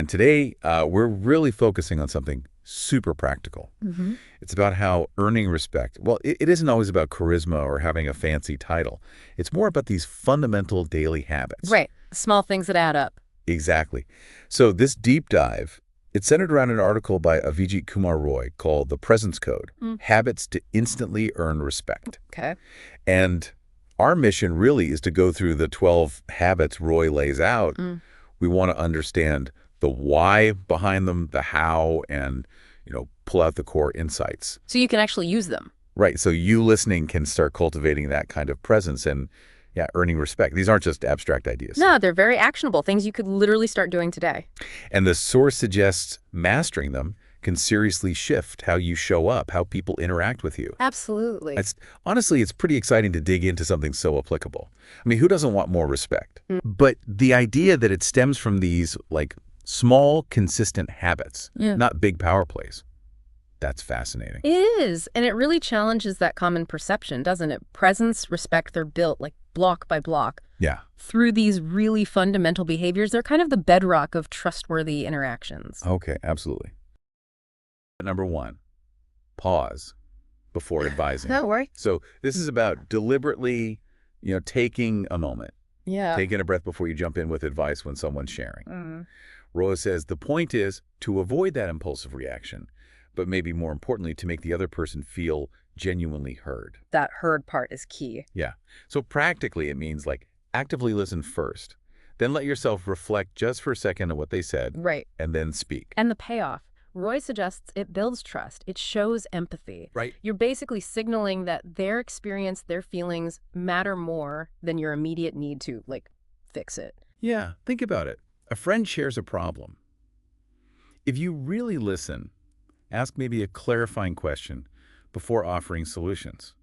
And today, we're really focusing on something super practical. It's about how earning respect, well, it isn't always about charisma or having a fancy title. It's more about these fundamental daily habits. Right. Small things that add up. Exactly. So this deep dive, it's centered around an article by Avijit Kumar called The Presence Code, Habits to Instantly Earn Respect. Okay. And our mission really is to go through the 12 habits Roy lays out. We want to understand the why behind them, the how, and, pull out the core insights. So you can actually use them. Right. So you listening can start cultivating that kind of presence and, earning respect. These aren't just abstract ideas. No, they're very actionable, things you could literally start doing today. And the source suggests mastering them can seriously shift how you show up, how people interact with you. Absolutely. Honestly, it's pretty exciting to dig into something so applicable. I mean, who doesn't want more respect? But the idea that it stems from these, small, consistent habits, not big power plays, that's fascinating. It is. And it really challenges that common perception, doesn't it? Presence, respect, they're built block by block. Yeah. Through these really fundamental behaviors, they're kind of the bedrock of trustworthy interactions. Okay, absolutely. Number 1, pause before advising. Don't worry. So this is about deliberately, taking a moment. Yeah. Taking a breath before you jump in with advice when someone's sharing. Roa says the point is to avoid that impulsive reaction, but maybe more importantly, to make the other person feel genuinely heard. That heard part is key. Yeah. So practically, it means actively listen first, then let yourself reflect just for a second on what they said. Right. And then speak. And the payoff. Roy suggests it builds trust. It shows empathy. Right. You're basically signaling that their experience, their feelings matter more than your immediate need to, fix it. Yeah. Think about it. A friend shares a problem. If you really listen, ask maybe a clarifying question before offering solutions.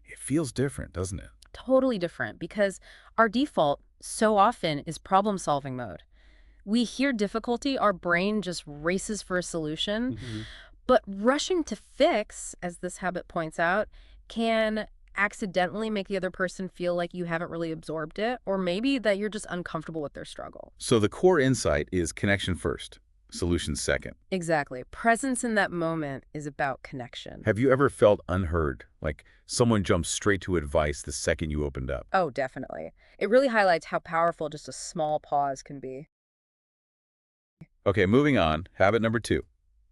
It feels different, doesn't it? Totally different, because our default so often is problem-solving mode. We hear difficulty, our brain just races for a solution. But rushing to fix, as this habit points out, can accidentally make the other person feel like you haven't really absorbed it, or maybe that you're just uncomfortable with their struggle. So the core insight is connection first, solution second. Exactly. Presence in that moment is about connection. Have you ever felt unheard? Like someone jumped straight to advice the second you opened up? Oh, definitely. It really highlights how powerful just a small pause can be. Okay, moving on. Habit number 2.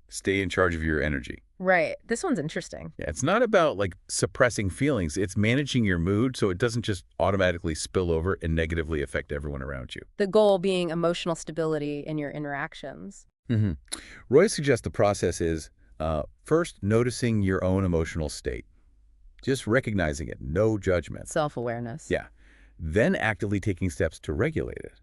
Stay in charge of your energy. Right. This one's interesting. Yeah, it's not about suppressing feelings. It's managing your mood so it doesn't just automatically spill over and negatively affect everyone around you. The goal being emotional stability in your interactions. Roy suggests the process is first noticing your own emotional state. Just recognizing it, no judgment. Self-awareness. Yeah. Then actively taking steps to regulate it.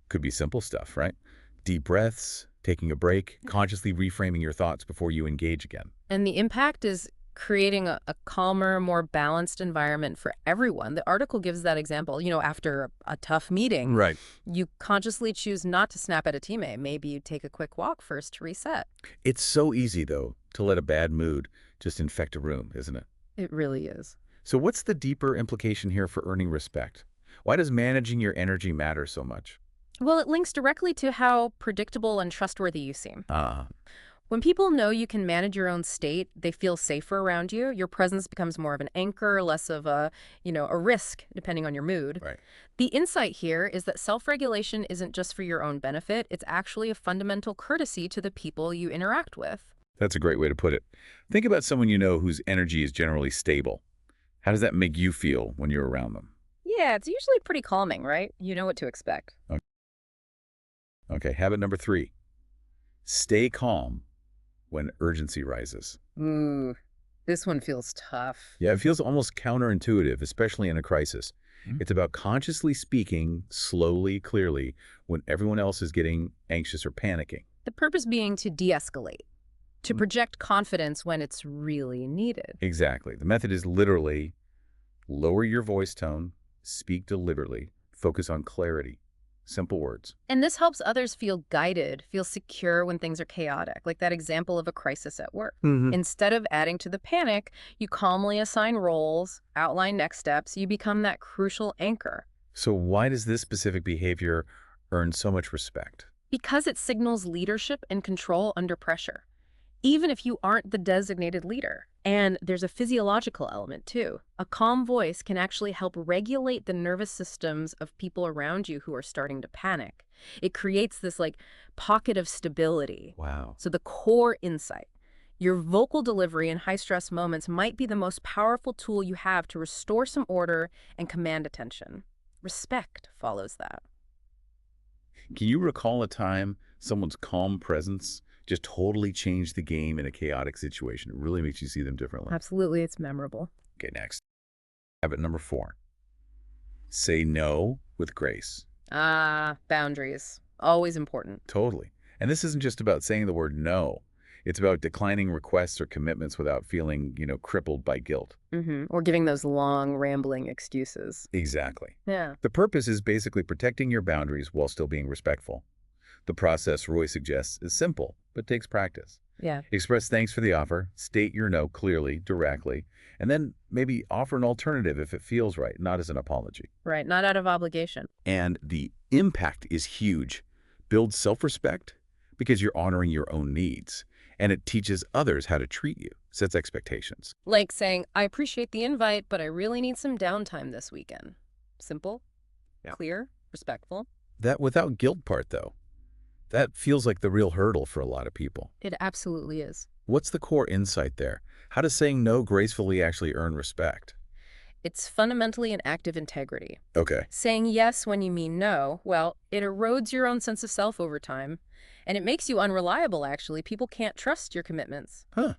Could be simple stuff, right? Deep breaths, taking a break, consciously reframing your thoughts before you engage again. And the impact is creating a calmer, more balanced environment for everyone. The article gives that example. After a tough meeting, Right. you consciously choose not to snap at a teammate. Maybe you take a quick walk first to reset. It's so easy, though, to let a bad mood just infect a room, isn't it? It really is. So what's the deeper implication here for earning respect? Why does managing your energy matter so much? Well, it links directly to how predictable and trustworthy you seem. Ah. When people know you can manage your own state, they feel safer around you. Your presence becomes more of an anchor, less of a risk, depending on your mood. Right. The insight here is that self-regulation isn't just for your own benefit. It's actually a fundamental courtesy to the people you interact with. That's a great way to put it. Think about someone you know whose energy is generally stable. How does that make you feel when you're around them? Yeah, it's usually pretty calming, right? You know what to expect. Okay, habit number 3. Stay calm when urgency rises. Ooh, this one feels tough. Yeah, it feels almost counterintuitive, especially in a crisis. It's about consciously speaking slowly, clearly, when everyone else is getting anxious or panicking. The purpose being to de-escalate, to project confidence when it's really needed. Exactly. The method is literally lower your voice tone, speak deliberately, focus on clarity. Simple words. And this helps others feel guided, feel secure when things are chaotic, like that example of a crisis at work. Instead of adding to the panic, you calmly assign roles, outline next steps, you become that crucial anchor. So why does this specific behavior earn so much respect? Because it signals leadership and control under pressure, even if you aren't the designated leader. And there's a physiological element too. A calm voice can actually help regulate the nervous systems of people around you who are starting to panic. It creates this pocket of stability. Wow. So the core insight, your vocal delivery in high-stress moments might be the most powerful tool you have to restore some order and command attention. Respect follows that. Can you recall a time someone's calm presence just totally changed the game in a chaotic situation? It really makes you see them differently. Absolutely, it's memorable. Okay, next. Habit number 4. Say no with grace. Boundaries. Always important. Totally. And this isn't just about saying the word no. It's about declining requests or commitments without feeling, crippled by guilt. Or giving those long, rambling excuses. Exactly. Yeah. The purpose is basically protecting your boundaries while still being respectful. The process Roy suggests is simple, but takes practice. Yeah. Express thanks for the offer, state your no clearly, directly, and then maybe offer an alternative if it feels right, not as an apology. Right, not out of obligation. And the impact is huge. Build self-respect because you're honoring your own needs. And it teaches others how to treat you, sets expectations. Like saying, I appreciate the invite, but I really need some downtime this weekend. Simple, clear, respectful. That without guilt part, though, that feels like the real hurdle for a lot of people. It absolutely is. What's the core insight there? How does saying no gracefully actually earn respect? It's fundamentally an act of integrity. Okay. Saying yes when you mean no, well, it erodes your own sense of self over time. And it makes you unreliable, actually. People can't trust your commitments. Huh.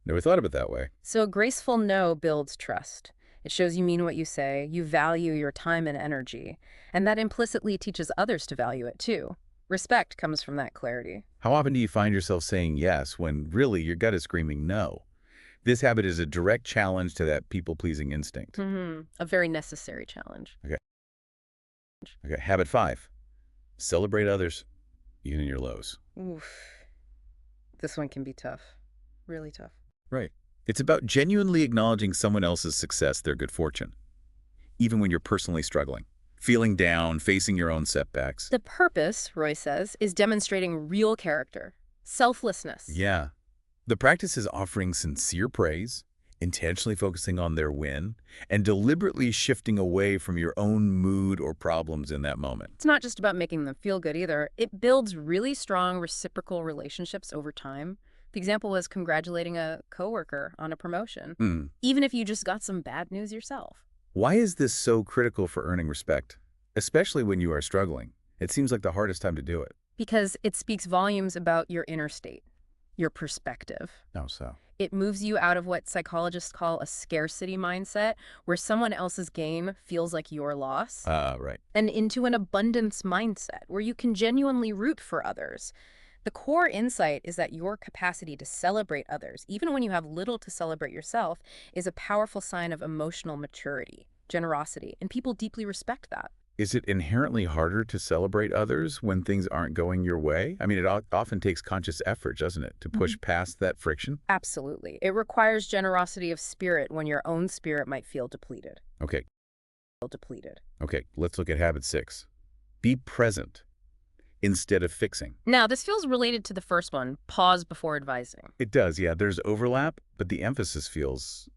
Never thought of it that way. So a graceful no builds trust. It shows you mean what you say, you value your time and energy, and that implicitly teaches others to value it too. Respect comes from that clarity. How often do you find yourself saying yes when really your gut is screaming no? This habit is a direct challenge to that people-pleasing instinct. A very necessary challenge. Okay, habit 5. Celebrate others, even in your lows. Oof. This one can be tough. Really tough. Right. It's about genuinely acknowledging someone else's success, their good fortune, even when you're personally struggling, feeling down, facing your own setbacks. The purpose, Roy says, is demonstrating real character, selflessness. Yeah. The practice is offering sincere praise, intentionally focusing on their win, and deliberately shifting away from your own mood or problems in that moment. It's not just about making them feel good either. It builds really strong reciprocal relationships over time. The example was congratulating a coworker on a promotion, even if you just got some bad news yourself. Why is this so critical for earning respect, especially when you are struggling? It seems like the hardest time to do it. Because it speaks volumes about your inner state, your perspective. How so? It moves you out of what psychologists call a scarcity mindset, where someone else's gain feels like your loss, Right. and into an abundance mindset, where you can genuinely root for others. The core insight is that your capacity to celebrate others, even when you have little to celebrate yourself, is a powerful sign of emotional maturity, generosity, and people deeply respect that. Is it inherently harder to celebrate others when things aren't going your way? I mean, it often takes conscious effort, doesn't it, to push past that friction? Absolutely. It requires generosity of spirit when your own spirit might feel depleted. Okay, let's look at habit 6. Be present instead of fixing. Now, this feels related to the first one, pause before advising. It does, yeah. There's overlap, but the emphasis feels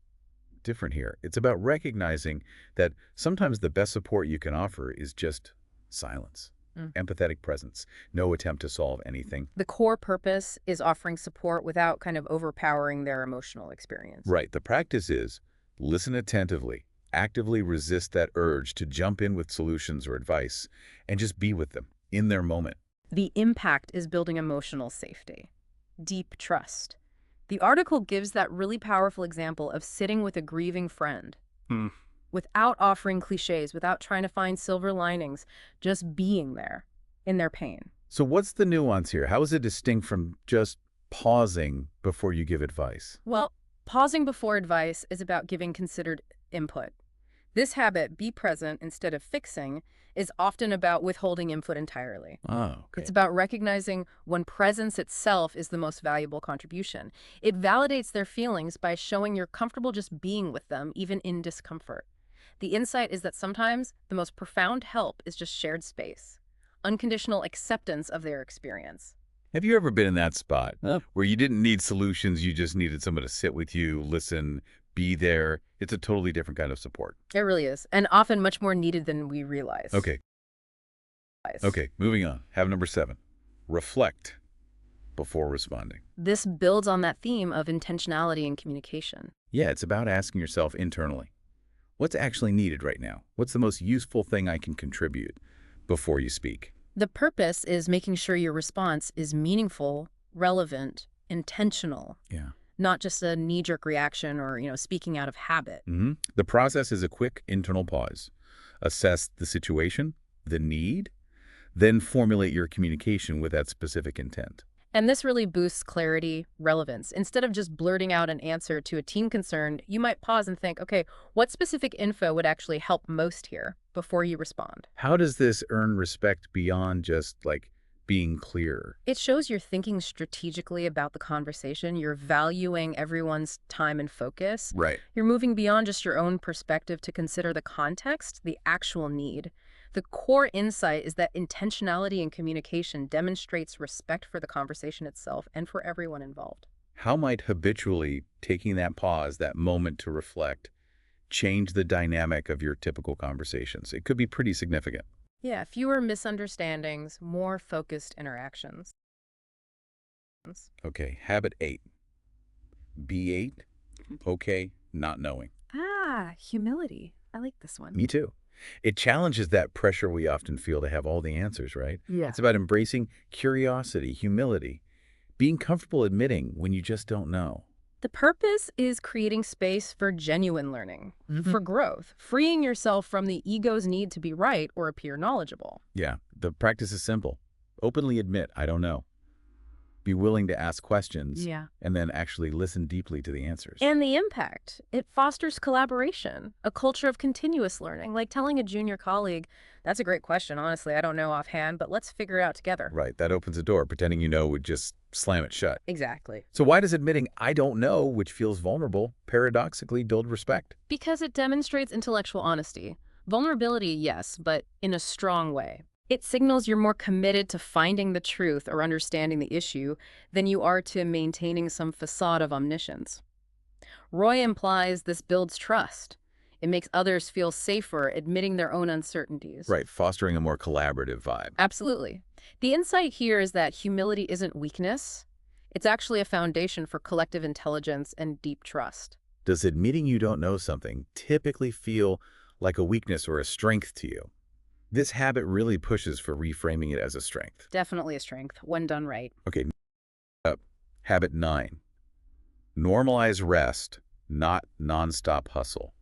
different here. It's about recognizing that sometimes the best support you can offer is just silence, empathetic presence, no attempt to solve anything. The core purpose is offering support without kind of overpowering their emotional experience. Right. The practice is listen attentively, actively resist that urge to jump in with solutions or advice, and just be with them in their moment. The impact is building emotional safety, deep trust. The article gives that really powerful example of sitting with a grieving friend without offering cliches, without trying to find silver linings, just being there in their pain. So what's the nuance here? How is it distinct from just pausing before you give advice? Well, pausing before advice is about giving considered input. This habit, be present instead of fixing, is often about withholding input entirely. Oh, okay. It's about recognizing when presence itself is the most valuable contribution. It validates their feelings by showing you're comfortable just being with them, even in discomfort. The insight is that sometimes the most profound help is just shared space. unconditional acceptance of their experience. Have you ever been in that spot where you didn't need solutions, you just needed someone to sit with you, listen, be there? It's a totally different kind of support. It really is, and often much more needed than we realize. Okay, moving on. Habit number 7. Reflect before responding. This builds on that theme of intentionality and communication. Yeah, it's about asking yourself internally, what's actually needed right now? What's the most useful thing I can contribute before you speak? The purpose is making sure your response is meaningful, relevant, intentional, Yeah. not just a knee-jerk reaction or, speaking out of habit. The process is a quick internal pause. Assess the situation, the need, then formulate your communication with that specific intent. And this really boosts clarity, relevance. Instead of just blurting out an answer to a team concern, you might pause and think, okay, what specific info would actually help most here before you respond? How does this earn respect beyond just, being clear? It shows you're thinking strategically about the conversation. You're valuing everyone's time and focus. Right. You're moving beyond just your own perspective to consider the context, the actual need. The core insight is that intentionality in communication demonstrates respect for the conversation itself and for everyone involved. How might habitually taking that pause, that moment to reflect, change the dynamic of your typical conversations? It could be pretty significant. Yeah, fewer misunderstandings, more focused interactions. Okay, habit 8. B8, okay, not knowing. Humility. I like this one. Me too. It challenges that pressure we often feel to have all the answers, right? Yeah. It's about embracing curiosity, humility, being comfortable admitting when you just don't know. The purpose is creating space for genuine learning, for growth, freeing yourself from the ego's need to be right or appear knowledgeable. Yeah, the practice is simple. Openly admit, I don't know. Be willing to ask questions, and then actually listen deeply to the answers. And the impact. It fosters collaboration, a culture of continuous learning, like telling a junior colleague, that's a great question, honestly, I don't know offhand, but let's figure it out together. Right, that opens a door. Pretending you know would just slam it shut. Exactly. So why does admitting I don't know, which feels vulnerable, paradoxically build respect? Because it demonstrates intellectual honesty. Vulnerability, yes, but in a strong way. It signals you're more committed to finding the truth or understanding the issue than you are to maintaining some facade of omniscience. Roy implies this builds trust. It makes others feel safer admitting their own uncertainties. Right, fostering a more collaborative vibe. Absolutely. The insight here is that humility isn't weakness. It's actually a foundation for collective intelligence and deep trust. Does admitting you don't know something typically feel like a weakness or a strength to you? This habit really pushes for reframing it as a strength. Definitely a strength, when done right. Okay, habit 9. Normalize rest, not nonstop hustle.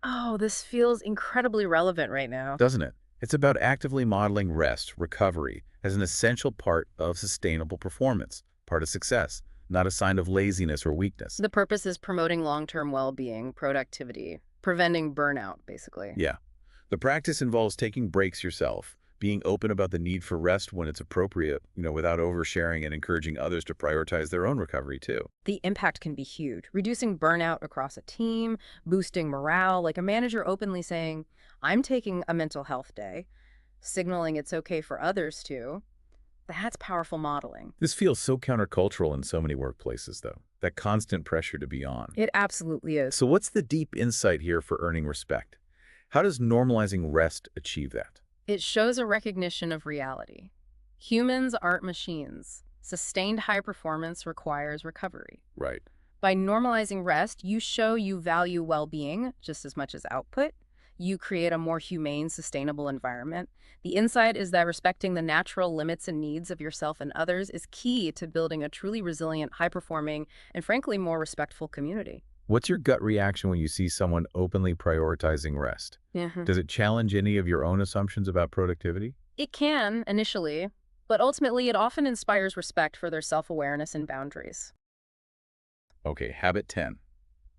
Oh, this feels incredibly relevant right now. Doesn't it? It's about actively modeling rest, recovery, as an essential part of sustainable performance, part of success, not a sign of laziness or weakness. The purpose is promoting long-term well-being, productivity, preventing burnout, basically. Yeah. The practice involves taking breaks yourself, being open about the need for rest when it's appropriate, without oversharing and encouraging others to prioritize their own recovery too. The impact can be huge, reducing burnout across a team, boosting morale, like a manager openly saying, I'm taking a mental health day, signaling it's okay for others too. That's powerful modeling. This feels so countercultural in so many workplaces, though, that constant pressure to be on. It absolutely is. So what's the deep insight here for earning respect? How does normalizing rest achieve that? It shows a recognition of reality. Humans aren't machines. Sustained high performance requires recovery. Right. By normalizing rest, you show you value well-being just as much as output. You create a more humane, sustainable environment. The insight is that respecting the natural limits and needs of yourself and others is key to building a truly resilient, high-performing, and frankly, more respectful community. What's your gut reaction when you see someone openly prioritizing rest? Does it challenge any of your own assumptions about productivity? It can, initially, but ultimately it often inspires respect for their self-awareness and boundaries. Okay, habit 10.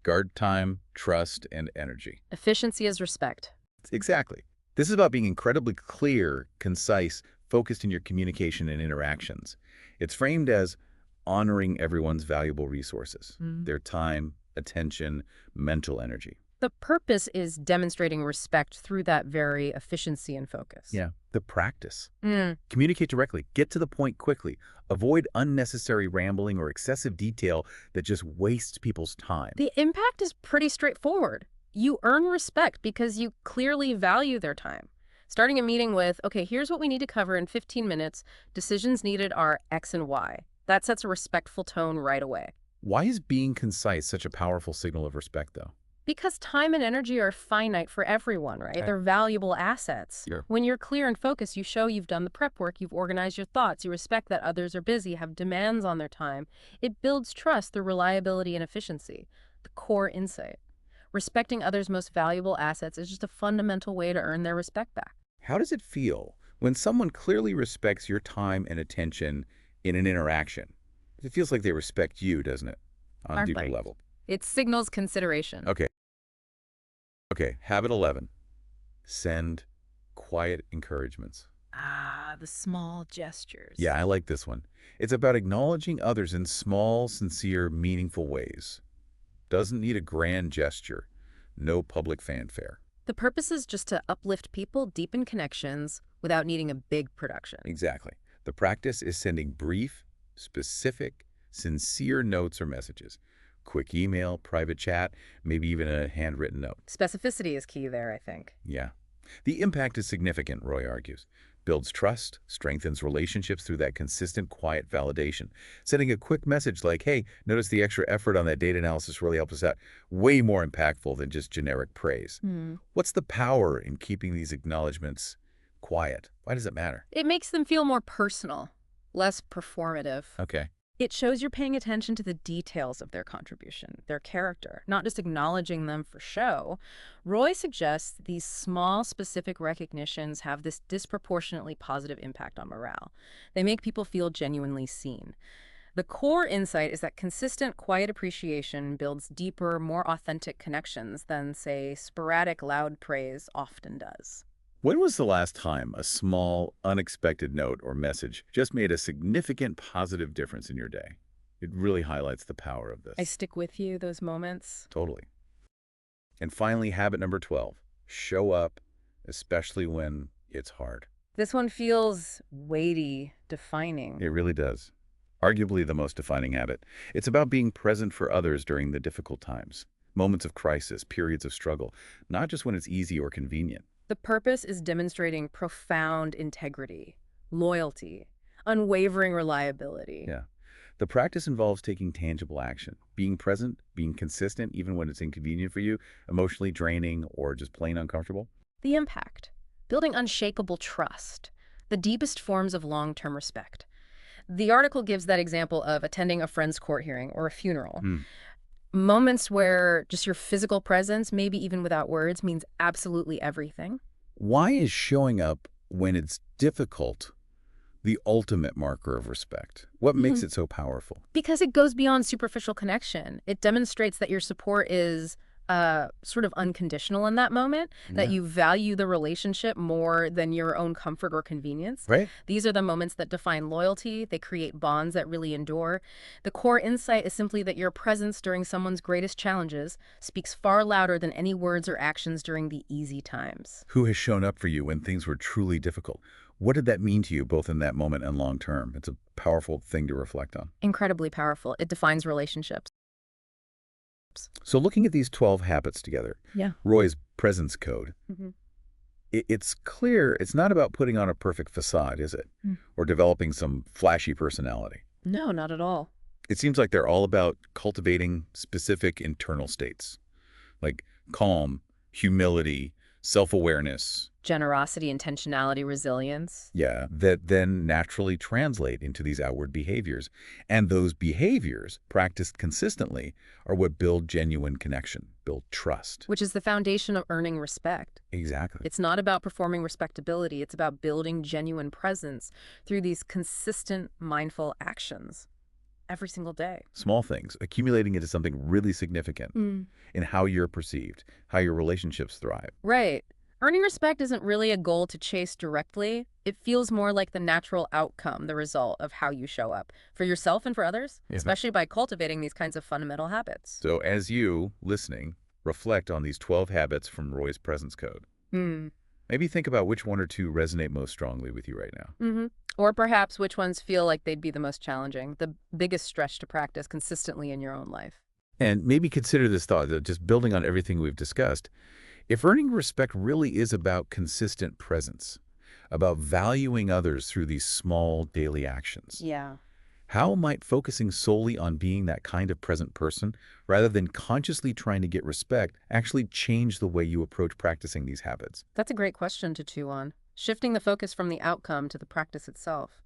Guard time, trust, and energy. Efficiency is respect. Exactly. This is about being incredibly clear, concise, focused in your communication and interactions. It's framed as honoring everyone's valuable resources, their time, attention, mental energy. The purpose is demonstrating respect through that very efficiency and focus. Yeah, the practice. Communicate directly. Get to the point quickly. Avoid unnecessary rambling or excessive detail that just wastes people's time. The impact is pretty straightforward. You earn respect because you clearly value their time. Starting a meeting with, okay, here's what we need to cover in 15 minutes. Decisions needed are X and Y. That sets a respectful tone right away. Why is being concise such a powerful signal of respect, though? Because time and energy are finite for everyone, right? Okay. They're valuable assets. Sure. When you're clear and focused, you show you've done the prep work, you've organized your thoughts, you respect that others are busy, have demands on their time. It builds trust through reliability and efficiency, the core insight. Respecting others' most valuable assets is just a fundamental way to earn their respect back. How does it feel when someone clearly respects your time and attention in an interaction? It feels like they respect you, doesn't it? On a deeper Hardly. level. It signals consideration. Okay, habit 11. Send quiet encouragements. The small gestures. Yeah, I like this one. It's about acknowledging others in small, sincere, meaningful ways. Doesn't need a grand gesture. No public fanfare. The purpose is just to uplift people, deepen connections, without needing a big production. Exactly. The practice is sending brief, specific, sincere notes or messages. Quick email, private chat, maybe even a handwritten note. Specificity is key there, I think. Yeah. The impact is significant, Roy argues. Builds trust, strengthens relationships through that consistent, quiet validation. Sending a quick message like, hey, notice the extra effort on that data analysis really helped us out. Way more impactful than just generic praise. What's the power in keeping these acknowledgments quiet? Why does it matter? It makes them feel more personal, less performative. Okay. It shows you're paying attention to the details of their contribution, their character, not just acknowledging them for show. Roy suggests these small, specific recognitions have this disproportionately positive impact on morale. They make people feel genuinely seen. The core insight is that consistent, quiet appreciation builds deeper, more authentic connections than, say, sporadic, loud praise often does. When was the last time a small, unexpected note or message just made a significant positive difference in your day? It really highlights the power of this. I stick with you, those moments. Totally. And finally, habit number 12. Show up, especially when it's hard. This one feels weighty, defining. It really does. Arguably the most defining habit. It's about being present for others during the difficult times. Moments of crisis, periods of struggle, not just when it's easy or convenient. The purpose is demonstrating profound integrity, loyalty, unwavering reliability. Yeah. The practice involves taking tangible action, being present, being consistent even when it's inconvenient for you, emotionally draining, or just plain uncomfortable. The impact, building unshakable trust, the deepest forms of long-term respect. The article gives that example of attending a friend's court hearing or a funeral. Moments where just your physical presence, maybe even without words, means absolutely everything. Why is showing up when it's difficult the ultimate marker of respect? What makes it so powerful? Because it goes beyond superficial connection. It demonstrates that your support is sort of unconditional in that moment, that you value the relationship more than your own comfort or convenience. Right. These are the moments that define loyalty. They create bonds that really endure. The core insight is simply that your presence during someone's greatest challenges speaks far louder than any words or actions during the easy times. Who has shown up for you when things were truly difficult? What did that mean to you both in that moment and long term? It's a powerful thing to reflect on. Incredibly powerful. It defines relationships. So looking at these 12 habits together, Roy's Presence Code, it's clear it's not about putting on a perfect facade, is it? Or developing some flashy personality. No, not at all. It seems like they're all about cultivating specific internal states, like calm, humility, self-awareness. Generosity, intentionality, resilience. Yeah, that then naturally translate into these outward behaviors. And those behaviors, practiced consistently, are what build genuine connection, build trust. Which is the foundation of earning respect. Exactly. It's not about performing respectability. It's about building genuine presence through these consistent, mindful actions every single day. Small things, accumulating into something really significant in how you're perceived, how your relationships thrive. Right. Earning respect isn't really a goal to chase directly. It feels more like the natural outcome, the result of how you show up for yourself and for others, especially by cultivating these kinds of fundamental habits. So as you, listening, reflect on these 12 habits from Roy's Presence Code. Hmm. Maybe think about which one or two resonate most strongly with you right now. Or perhaps which ones feel like they'd be the most challenging, the biggest stretch to practice consistently in your own life. And maybe consider this thought, that just building on everything we've discussed. If earning respect really is about consistent presence, about valuing others through these small daily actions, Yeah. how might focusing solely on being that kind of present person, rather than consciously trying to get respect, actually change the way you approach practicing these habits? That's a great question to chew on. Shifting the focus from the outcome to the practice itself.